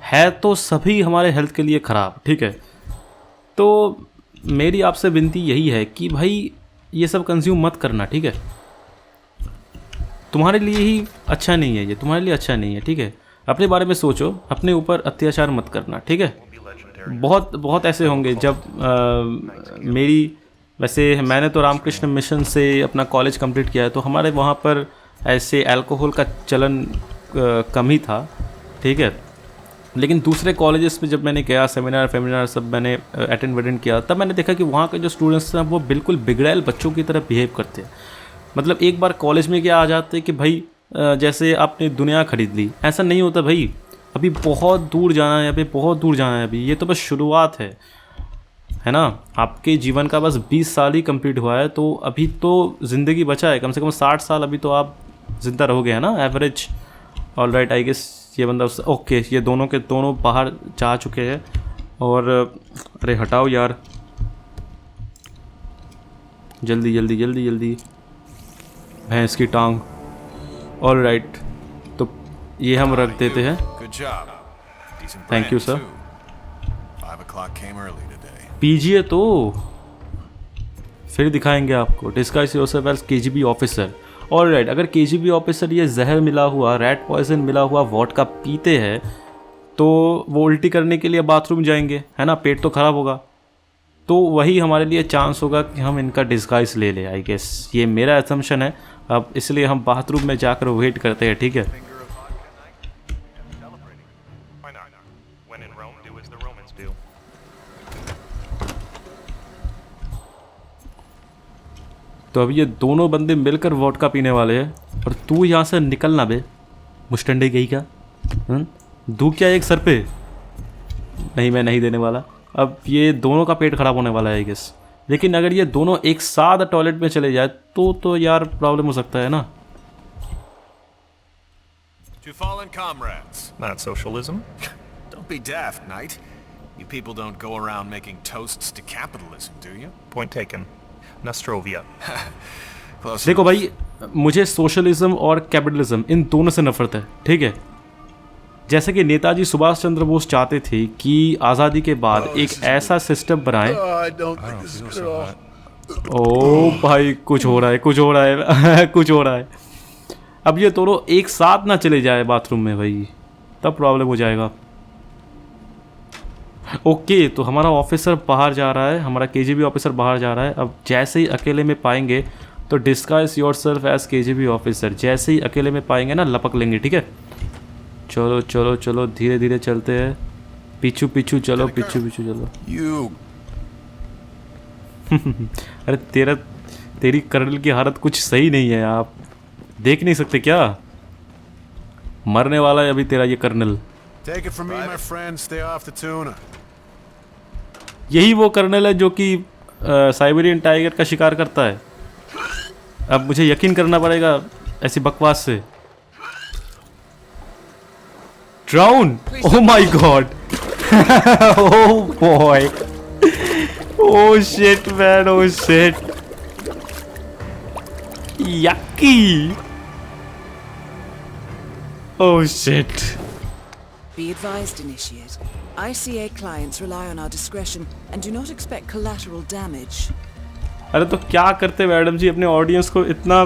है तो सभी हमारे हेल्थ के लिए ख़राब, ठीक है। तो मेरी आपसे विनती यही है कि भाई ये सब कंज्यूम मत करना, ठीक है। तुम्हारे लिए ही अच्छा नहीं है ये, तुम्हारे लिए अच्छा नहीं है, ठीक है। अपने बारे में सोचो, अपने ऊपर अत्याचार मत करना, ठीक है। बहुत बहुत ऐसे होंगे जब वैसे मैंने तो रामकृष्ण मिशन से अपना कॉलेज कंप्लीट किया है, तो हमारे वहाँ पर ऐसे अल्कोहल का चलन कम ही था, ठीक है। लेकिन दूसरे कॉलेजेस में जब मैंने गया, सेमिनार सब मैंने अटेंड किया, तब मैंने देखा कि वहाँ के जो स्टूडेंट्स हैं वो बिल्कुल बिगड़ैल बच्चों की तरह बिहेव करते हैं। मतलब एक बार कॉलेज में क्या आ जाते कि भाई जैसे आपने दुनिया खरीद ली, ऐसा नहीं होता भाई। अभी बहुत दूर जाना है, अभी बहुत दूर जाना है, अभी ये तो बस शुरुआत है ना। आपके जीवन का बस 20 साल ही कंप्लीट हुआ है, तो अभी तो ज़िंदगी बचा है, कम से कम 60 साल अभी तो आप ज़िंदा रहोगे, है ना, average. All right, I guess ये बंदा ओके, ये दोनों के दोनों बाहर जा चुके हैं। और अरे हटाओ यार, जल्दी जल्दी जल्दी जल्दी, भैंस की टांग। ऑल राइट, तो ये हम रख देते हैं। Thank you sir. पीजिए तो फिर दिखाएंगे आपको। Disguise yourself as KGB officer. All right, अगर केजीबी ऑफिसर ये जहर मिला हुआ, रैट पॉइजन मिला हुआ वोडका पीते हैं तो वो उल्टी करने के लिए बाथरूम जाएंगे, है ना, पेट तो ख़राब होगा। तो वही हमारे लिए चांस होगा कि हम इनका डिस्गाइज ले लें, आई गेस ये मेरा असम्पशन है। अब इसलिए हम बाथरूम में जाकर वेट करते हैं, ठीक है। तो अब ये दोनों बंदे मिलकर वोडका पीने वाले हैं और तू यहाँ से निकलना बे, मुस्टंडे गई का। दू क्या एक सर पे? नहीं, मैं नहीं देने वाला। अब ये दोनों का पेट खराब होने वाला है आई गेस। लेकिन अगर ये दोनों एक साथ टॉयलेट में चले जाए तो यार प्रॉब्लम हो सकता है ना। To fallen comrades. Not socialism. Don't be daft, Knight. You people don't go around making toasts to capitalism, do you? Point taken. Nostrovia. देखो भाई, मुझे सोशलिज्म और कैपिटलिज्म इन दोनों से नफरत है, ठीक है। जैसे कि नेताजी सुभाष चंद्र बोस चाहते थे कि आज़ादी के बाद एक ऐसा सिस्टम बनाए। ओ भाई, कुछ हो रहा है, कुछ हो रहा है कुछ हो रहा है। अब ये दोनों एक साथ ना चले जाए बाथरूम में भाई, तब प्रॉब्लम हो जाएगा। ओके, तो हमारा ऑफिसर बाहर जा रहा है, हमारा केजीबी ऑफिसर बाहर जा रहा है। अब जैसे ही अकेले में पाएंगे तो disguise yourself as KGB officer, जैसे ही अकेले में पाएंगे ना लपक लेंगे, ठीक है। चलो चलो चलो, धीरे धीरे चलते हैं, पीछू पीछू चलो, पीछू पीछू चलो। अरे तेरी कर्नल की हालत कुछ सही नहीं है, आप देख नहीं सकते क्या? मरने वाला है अभी तेरा ये कर्नल। यही वो कर्नल है जो कि साइबेरियन टाइगर का शिकार करता है। अब मुझे यकीन करना पड़ेगा ऐसी बकवास से। Drown! Oh my God! Oh boy! Oh shit man! Oh shit! Yucky! Oh shit! Be advised, Initiate. ICA clients rely on our discretion and do not expect collateral damage. अरे तो क्या करते मैडम जी, अपने ऑडियंस को इतना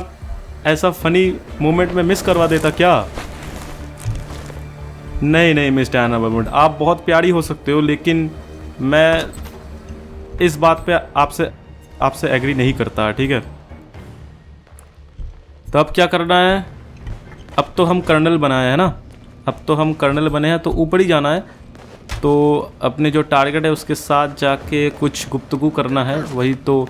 ऐसा funny moment में miss करवा देता क्या? नहीं नहीं मिस डायना बर्नवुड, आप बहुत प्यारी हो सकते हो, लेकिन मैं इस बात पे आपसे एग्री नहीं करता, ठीक है। तो अब क्या करना है? अब तो हम कर्नल बनाए हैं ना, अब तो हम कर्नल बने हैं तो ऊपर ही जाना है, तो अपने जो टारगेट है उसके साथ जाके कुछ गुफ्तगू करना है, वही तो।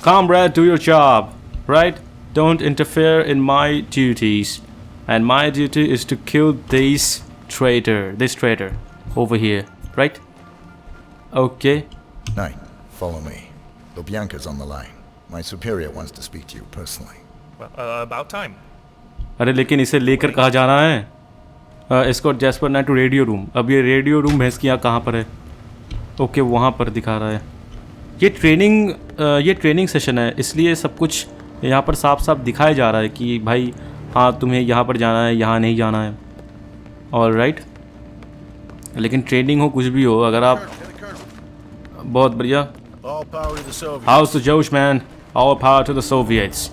Comrade, do your job, right? Don't interfere in my duties, and my duty is to kill this traitor over here, right? Okay. Knight, follow me. Lubyanka's on the line. My superior wants to speak to you personally. Well, about time. अरे लेकिन इसे लेकर कहाँ जाना है? Escort Jasper Knight to radio room. अब ये radio room भैंस की यहाँ कहाँ पर है? ओके, वहाँ पर दिखा रहा है। ये ट्रेनिंग सेशन है, इसलिए सब कुछ यहाँ पर साफ साफ दिखाया जा रहा है कि भाई हाँ तुम्हें यहाँ पर जाना है, यहाँ नहीं जाना है। ऑल राइट, लेकिन ट्रेनिंग हो कुछ भी हो, अगर आप बहुत बढ़िया। How's the josh man, all power to the Soviets.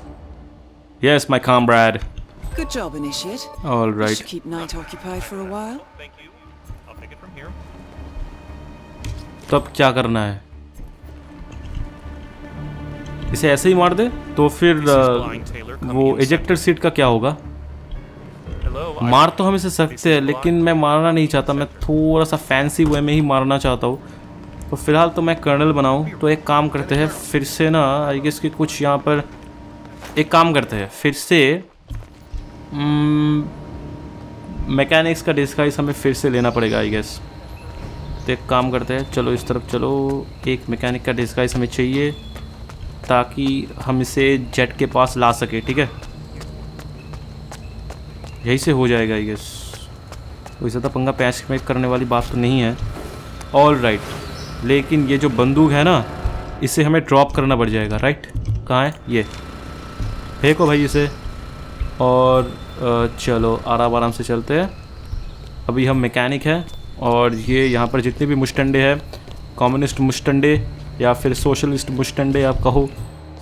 Yes my comrade. Good job, Initiate. All right. Should keep Knight occupied for a while. Thank you. I'll take it from here. तो अब क्या करना है? इसे ऐसे ही मार दे तो फिर वो एजेक्टर सीट का क्या होगा? मार तो हम इसे सकते हैं, लेकिन मैं मारना नहीं चाहता, मैं थोड़ा सा फैंसी वे में ही मारना चाहता हूँ। तो फिलहाल तो मैं कर्नल बनाऊँ। तो एक काम करते हैं फिर से ना, आई गेस कि कुछ यहाँ पर एक काम करते हैं फिर से, मैकेनिक्स का डिस्गाइज हमें फिर से लेना पड़ेगा आई गेस। तो एक काम करते हैं, चलो इस तरफ चलो, एक मैकेनिक का डिस्गाइज हमें चाहिए ताकि हम इसे जेट के पास ला सके, ठीक है? यही से हो जाएगा आई गेस, कोई ज़्यादा पंगा पैच में करने वाली बात तो नहीं है। ऑल राइट, लेकिन ये जो बंदूक है ना, इसे हमें ड्रॉप करना पड़ जाएगा, राइट? कहाँ है ये? फेंको भाई इसे। और चलो आराम से चलते हैं। अभी हम मैकेनिक हैं और ये यहाँ पर जितने भी मुस्टंडे हैं, कम्युनिस्ट मुस्टंडे या फिर सोशलिस्ट मुस्टंडे आप कहो,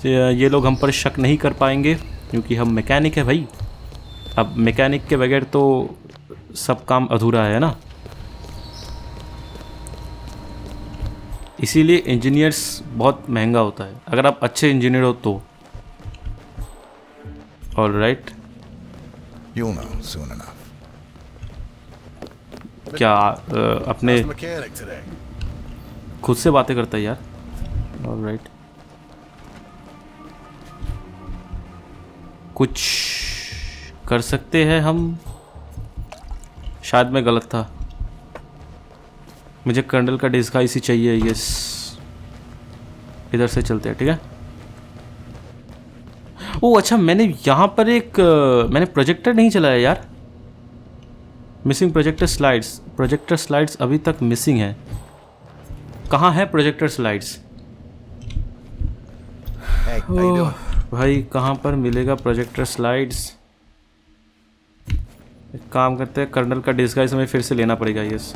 ये लोग हम पर शक नहीं कर पाएंगे क्योंकि हम मैकेनिक है भाई। अब मैकेनिक के बगैर तो सब काम अधूरा है ना, इसीलिए इंजीनियर्स बहुत महंगा होता है अगर आप अच्छे इंजीनियर हो तो। All right, You'll know soon enough. क्या अपने खुद से बातें करता है यार। ऑल राइट, कुछ कर सकते हैं हम। शायद मैं गलत था, मुझे कर्नल का डिस्गाइज ही चाहिए। यस, इधर से चलते हैं, ठीक है? ओह अच्छा, मैंने यहाँ पर मैंने प्रोजेक्टर नहीं चलाया यार। मिसिंग प्रोजेक्टर स्लाइड्स अभी तक मिसिंग है। कहाँ है प्रोजेक्टर स्लाइड्स? ओह भाई, कहाँ पर मिलेगा प्रोजेक्टर स्लाइड्स? एक काम करते हैं, कर्नल का डिस्गाइज हमें फिर से लेना पड़ेगा। यस,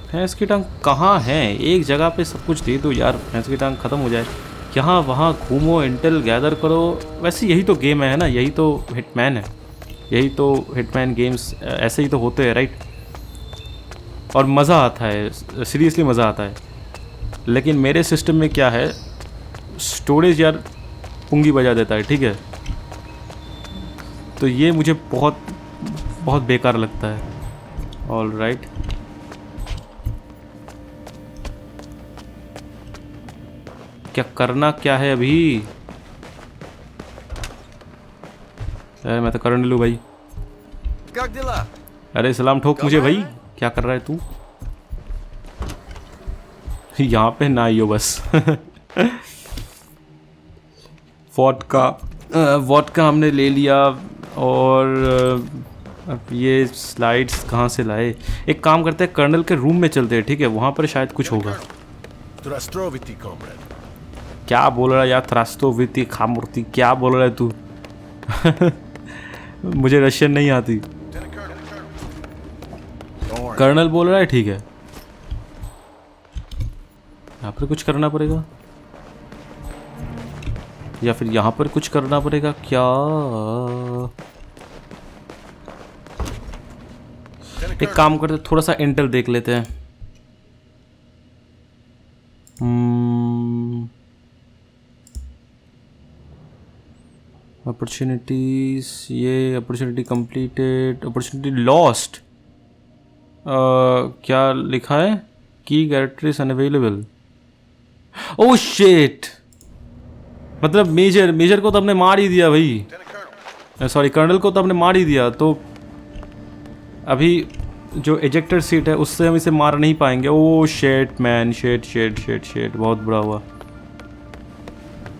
भैंस की टांग कहाँ है? एक जगह पे सब कुछ दे दो यार, भैंस की टांग ख़त्म हो जाए। यहाँ वहाँ घूमो, इंटेल गैदर करो। वैसे यही तो गेम है ना, यही तो हिटमैन है, यही तो हिटमैन गेम्स ऐसे ही तो होते हैं, राइट? और मज़ा आता है, सीरियसली मज़ा आता है। लेकिन मेरे सिस्टम में क्या है, स्टोरेज यार पुंगी बजा देता है, ठीक है? तो ये मुझे बहुत बहुत बेकार लगता है। ऑल राइट, क्या करना क्या है अभी? मैं तो कर्नल हूँ भाई। अरे सलाम ठोक मुझे भाई, क्या कर रहा है तू? यहाँ पे ना आइयो बस। वॉडका हमने ले लिया। और अब ये स्लाइड्स कहाँ से लाए? एक काम करते हैं, कर्नल के रूम में चलते हैं, ठीक है? वहाँ पर शायद कुछ होगा। क्या बोल रहा है यार? थ्रास्टोविती खामूर्ति, क्या बोल रहा है तू? मुझे रशियन नहीं आती। कर्नल बोल रहा है, ठीक है। यहाँ पर कुछ करना पड़ेगा या फिर यहाँ पर कुछ करना पड़ेगा क्या? एक काम करते, थोड़ा सा इंटेल देख लेते हैं। अपॉर्चुनिटीज, ये अपॉर्चुनिटी कंप्लीटेड, अपॉर्चुनिटी लॉस्ट। क्या लिखा है? की character is unavailable. Oh shit, मतलब मेजर को तो हमने मार ही दिया भाई, सॉरी कर्नल को तो हमने मार ही दिया। तो अभी जो एजेक्टर सीट है उससे हम इसे मार नहीं पाएंगे। ओह शिट मैन, शिट, बहुत बुरा हुआ,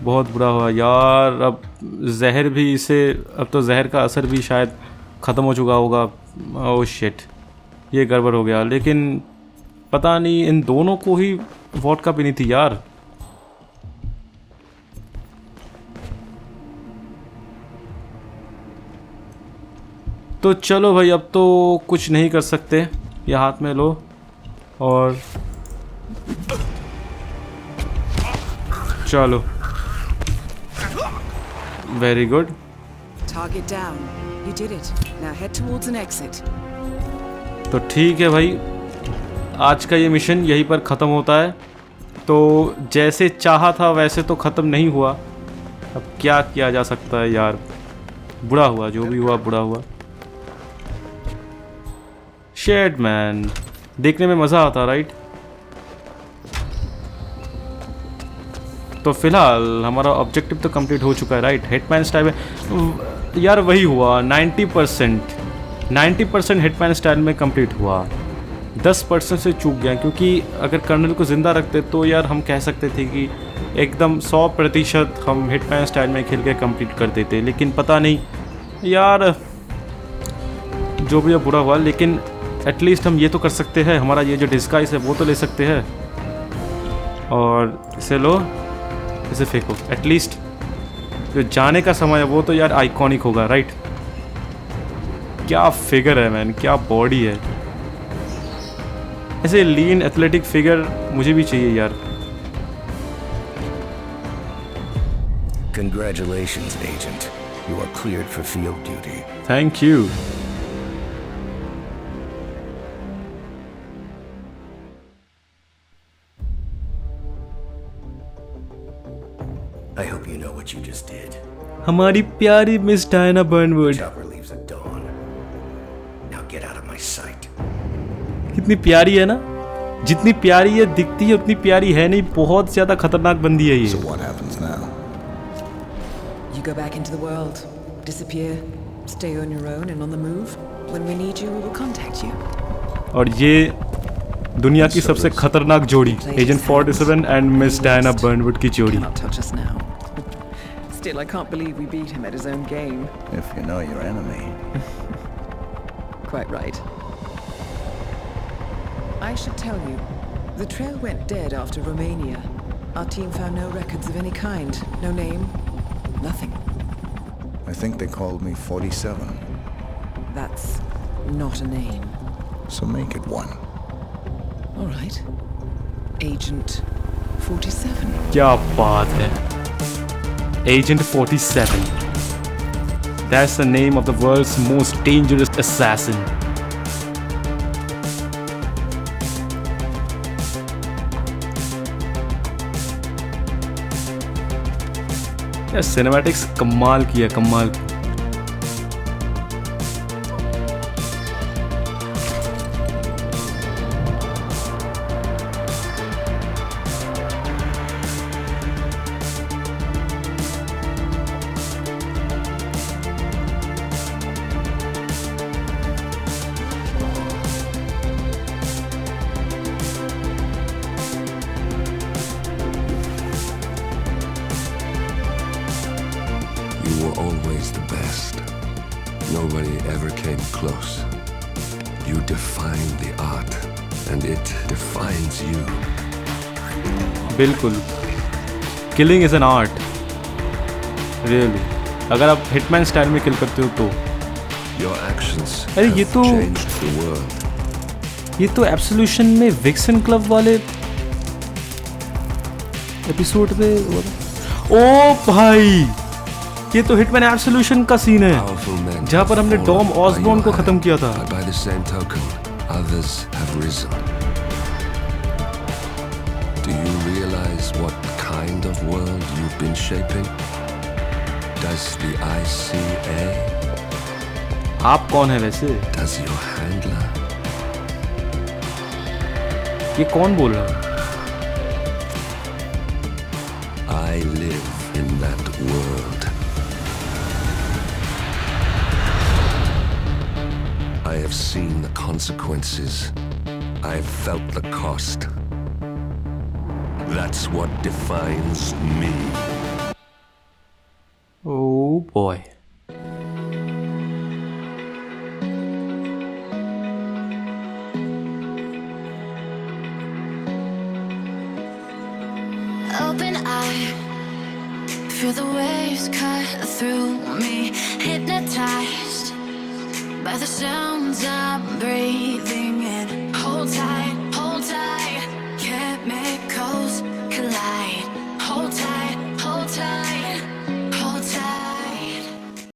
बहुत बुरा हुआ यार। अब जहर भी इसे, अब तो जहर का असर भी शायद ख़त्म हो चुका होगा। ओह शिट, ये गड़बड़ हो गया। लेकिन पता नहीं इन दोनों को ही वोडका पीनी थी यार। तो चलो भाई, अब तो कुछ नहीं कर सकते। ये हाथ में लो और चलो। Very good. Target down. You did it. Now head towards an exit. तो ठीक है भाई, आज का ये मिशन यहीं पर ख़त्म होता है। तो जैसे चाहा था वैसे तो ख़त्म नहीं हुआ, अब क्या किया जा सकता है यार। बुरा हुआ, जो भी हुआ बुरा हुआ। शेड मैन, देखने में मज़ा आता राइट। तो फिलहाल हमारा ऑब्जेक्टिव तो कंप्लीट हो चुका है राइट। हिटमैन स्टाइल में यार वही हुआ, 90% हिटमैन स्टाइल में कंप्लीट हुआ। 10% से चूक गया, क्योंकि अगर कर्नल को ज़िंदा रखते तो यार हम कह सकते थे कि एकदम 100% हम हिटमैन स्टाइल में खेल के कंप्लीट कर देते। लेकिन पता नहीं यार, जो भी बुरा हुआ। लेकिन एटलीस्ट हम ये तो कर सकते हैं, हमारा ये जो डिस्गाइज है वो तो ले सकते हैं। और इसे लो, इसे फेंको। एटलीस्ट जो जाने का समय है वो तो यार आइकॉनिक होगा राइट। क्या फिगर है मैन, क्या बॉडी है। ऐसे लीन एथलेटिक फिगर मुझे भी चाहिए यार। Congratulations, Agent. You are cleared for field duty. Thank you. I hope you know what you just did. हमारी प्यारी Miss Diana Burnwood Chopper leaves at dawn. Now get out of my sight. कितनी प्यारी है ना, जितनी प्यारी है दिखती है उतनी प्यारी है नहीं। बहुत ज्यादा खतरनाक बंदी है So ये। what happens now? You go back into the world, disappear, stay on your own and on the move. When we need you, we will contact you. और ये दुनिया की सबसे खतरनाक जोड़ी, एजेंट 47 एंड मिस डायना बर्नवुड की जोड़ी। Cannot touch us now. Still, I can't believe we beat him at his own game. If you know your enemy. Quite right. I should tell you, the trail went dead after Romania. Our team found no records of any kind. No name, nothing. I think they called me 47. That's not a name. So make it one. All right. Agent 47. क्या बात है, Agent 47. That's the name of the world's most dangerous assassin. यार cinematics कमाल की है, कमाल की। You were always the best. Nobody ever came close. You define the art, and it defines you. बिल्कुल, killing is an art really. अगर आप hitman style में किल करते हो तो Your actions अरे ये have तो changed the world. ये तो एब्सोल्यूशन में विक्सन क्लब वाले एपिसोड पे ओ भाई, ये तो हिटमैन एब्सोल्यूशन का सीन है Powerful men जहाँ पर हमने have डॉम fallen by ऑसबॉर्न को your खत्म hand, किया था। but by the same token, others have risen. Do you realize what kind of world you've been shaping? Does the ICA? आप कौन है वैसे? Does your handler? ये कौन बोल रहा है? I live in that world. I have seen the consequences. I've felt the cost. That's what defines me. Oh boy. Open eye, feel the waves cut through me, hypnotized by the sounds I'm breathing in. Hold tight.